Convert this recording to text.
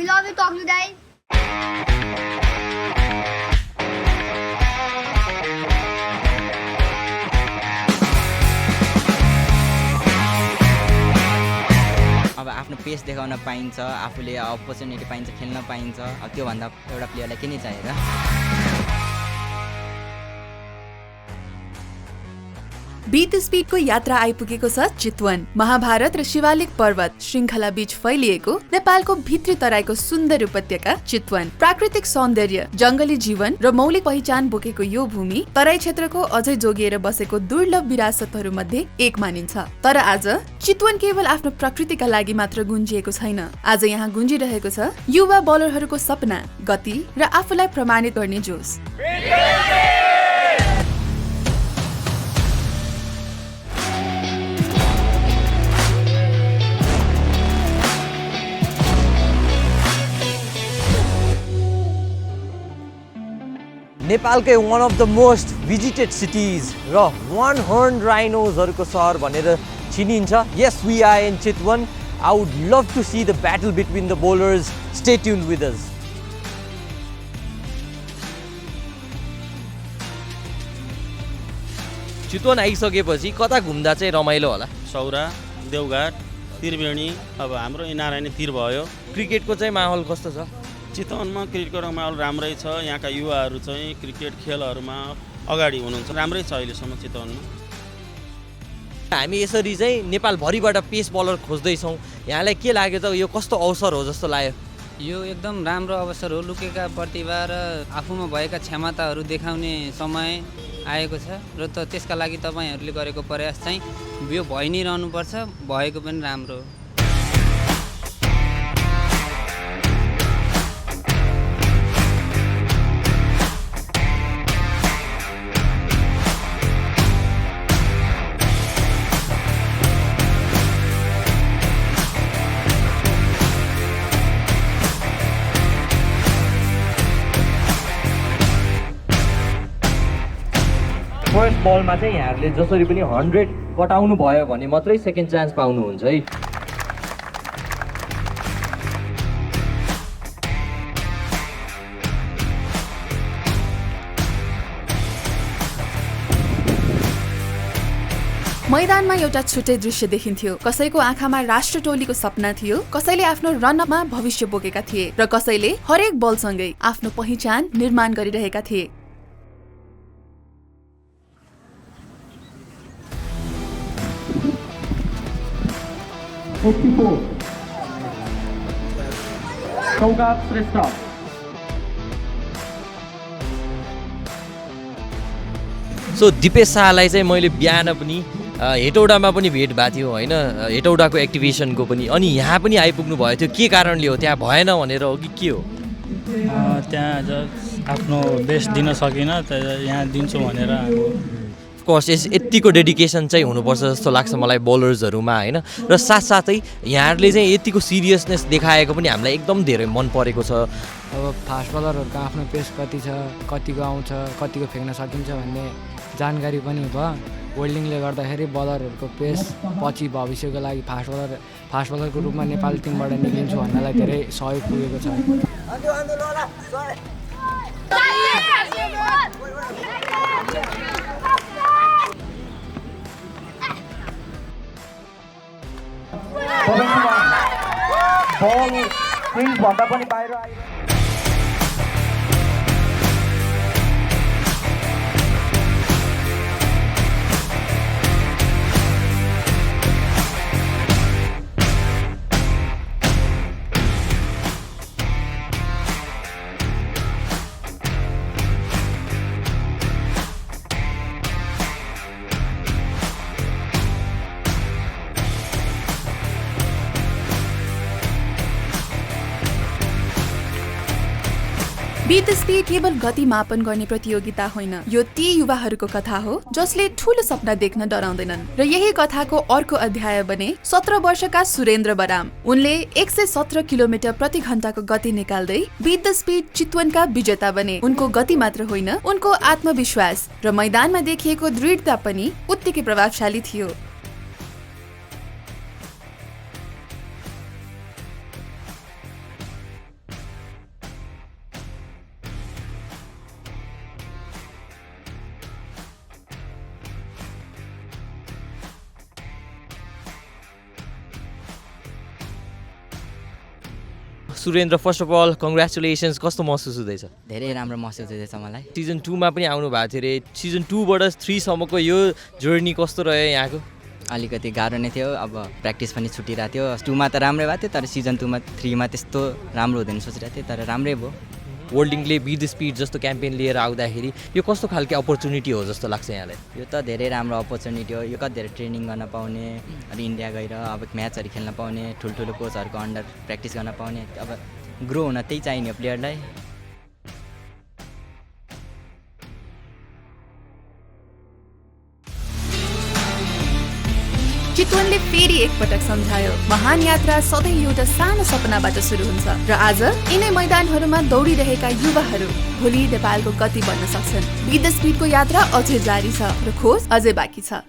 We love you, Tokyo guys. अब आफ्नो पेस देखाउन पाइन्छ, आफूले अपर्च्युनिटी पाइन्छ, खेल्न पाइन्छ। अब त्योभन्दा एउटा प्लेयरलाई के नै चाहियो र। बीट स्पिडको यात्रा आइपुगेको छ चितवन। महाभारत र शिवालिक पर्वत श्रृङ्खला बीच फैलिएको नेपालको भित्री तराईको सुन्दर उपत्यका चितवन। प्राकृतिक सौन्दर्य, जंगली जीवन र मौलिक पहिचान बोकेको यो भूमि तराई क्षेत्रको अझै जोगिएर बसेको दुर्लभ विरासतहरू मध्ये एक मानिन्छ। तर आज चितवन केवल आफ्नो प्रकृतिका लागि मात्र गुन्जिएको छैन। आज यहाँ गुन्जिरहेको छ युवा बलरहरूको सपना, गति र आफूलाई प्रमाणित गर्ने जोश। नेपालकै one of the most visited cities र वान हर्न राइनोजहरूको सहर भनेर चिनिन्छ। Yes, we are in Chitwan. I would love to see the battle between the bowlers. Stay tuned with us. Chitwan आइसकेपछि कता घुम्दा चाहिँ रमाइलो होला? सौरा, देवघाट, त्रिवेणी, अब हाम्रो नारायणी तिर भयो। क्रिकेटको चाहिँ माहौल कस्तो छ? चितवनमा क्रिकेटको माहौल राम्रै छ। यहाँका युवाहरू चाहिँ क्रिकेट खेलहरूमा अगाडि हुनुहुन्छ। राम्रै छ अहिलेसम्म चितवनमा। हामी यसरी चाहिँ नेपालभरिबाट पेस बलर खोज्दैछौँ। यहाँलाई के लाग्यो त? यो कस्तो अवसर हो जस्तो लाग्यो? यो एकदम राम्रो अवसर हो। लुकेका प्रतिभा र आफूमा भएका क्षमताहरू देखाउने समय आएको छ र त्यसका लागि तपाईँहरूले गरेको प्रयास चाहिँ यो भइ नै रहनुपर्छ। भएको पनि राम्रो हो। फर्स्ट बलमा चाहिँ यहाँहरूले जसरी पनि 100 कटाउनु भयो भने मात्रै सेकेन्ड चान्स पाउनुहुन्छ है। मैदानमा एउटा छुट्टै दृश्य देखिन्थ्यो। कसैको आँखामा राष्ट्र टोलीको सपना थियो, कसैले आफ्नो रनअपमा भविष्य बोकेका थिए र कसैले हरेक बलसँगै आफ्नो पहिचान निर्माण गरिरहेका थिए। सो दिपेश शाहलाई चाहिँ मैले बिहान पनि हेटौडामा पनि भेट भएको थियो होइन, हेटौडाको एक्टिभेसनको पनि। अनि यहाँ पनि आइपुग्नु भयो थियो। के कारणले हो? त्यहाँ भएन भनेर हो कि के हो? त्यहाँ आफ्नो बेस्ट दिन सकिनँ, यहाँ दिन्छु भनेर आएको। अफकोर्स यतिको डेडिकेसन चाहिँ हुनुपर्छ जस्तो लाग्छ मलाई बलर्सहरूमा होइन। र साथसाथै यहाँहरूले चाहिँ यतिको सिरियसनेस देखाएको पनि हामीलाई एकदम धेरै मन परेको छ। अब फास्ट बलरहरूको आफ्नो पेस कति छ, कतिको आउँछ, कतिको फेक्न सकिन्छ भन्ने जानकारी पनि भयो। वेल्डिङले गर्दाखेरि बलरहरूको पेस पछि भविष्यको लागि फास्ट बलरको रूपमा नेपाली टिमबाट निक्लिन्छु भन्नलाई धेरै सहयोग पुगेको छ। बल स्क्रिनभन्दा पनि बाहिर आयो। बीट स्पिड केवल गति मापन गर्ने प्रतियोगिता होइन, यो ती युवाहरूको कथा हो जसले ठूलो सपना देख्न डराउँदैनन्। र यही कथाको अर्को अध्याय बने 17 वर्षका सुरेन्द्र बराम। उनले 117 किलोमिटर प्रति घण्टाको गति निकाल्दै बीट द स्पिड चितवनका विजेता बने। उनको गति मात्र होइन, उनको आत्मविश्वास र मैदानमा देखिएको दृढता पनि उत्तिकै प्रभावशाली थियो। Surendra first of all congratulations, कस्तो महसुस हुँदैछ? धेरै राम्रो महसुस हुँदैछ मलाई। सिजन 2मा पनि आउनु भएको थियो अरे, सिजन 2बाट 3 सम्मको यो जर्नी कस्तो रह्यो यहाँको? अलिकति गाह्रो नै थियो, अब प्र्याक्टिस पनि छुटिरहेको थियो। 2मा त राम्रै भएको थियो, तर सिजन 2मा 3मा त्यस्तो राम्रो हुँदैन सोचिरहेको थिएँ, तर राम्रै भयो। वर्ल्डिङले बी द स्पिड जस्तो क्याम्पेन लिएर आउँदाखेरि यो कस्तो खालको अपर्च्युनिटी हो जस्तो लाग्छ यहाँलाई? यो त धेरै राम्रो अपर्च्युनिटी हो। यो कति धेरै ट्रेनिङ गर्न पाउने, अनि इन्डिया गएर अब म्याचहरू खेल्न पाउने, ठुल्ठुलो कोचहरूको अन्डर प्र्याक्टिस गर्न पाउने, अब ग्रो हुन त्यही चाहिने प्लेयरलाई। चितवनले फेरि एकपटक सम्झायो, महान यात्रा सधैँ एउटा सानो सपनाबाट सुरु हुन्छ र आज यिनै मैदानहरूमा दौडिरहेका युवाहरू भोलि नेपालको गति बन्न सक्छन्। बी द स्पिडको यात्रा अझै जारी छ र खोज अझै बाँकी छ।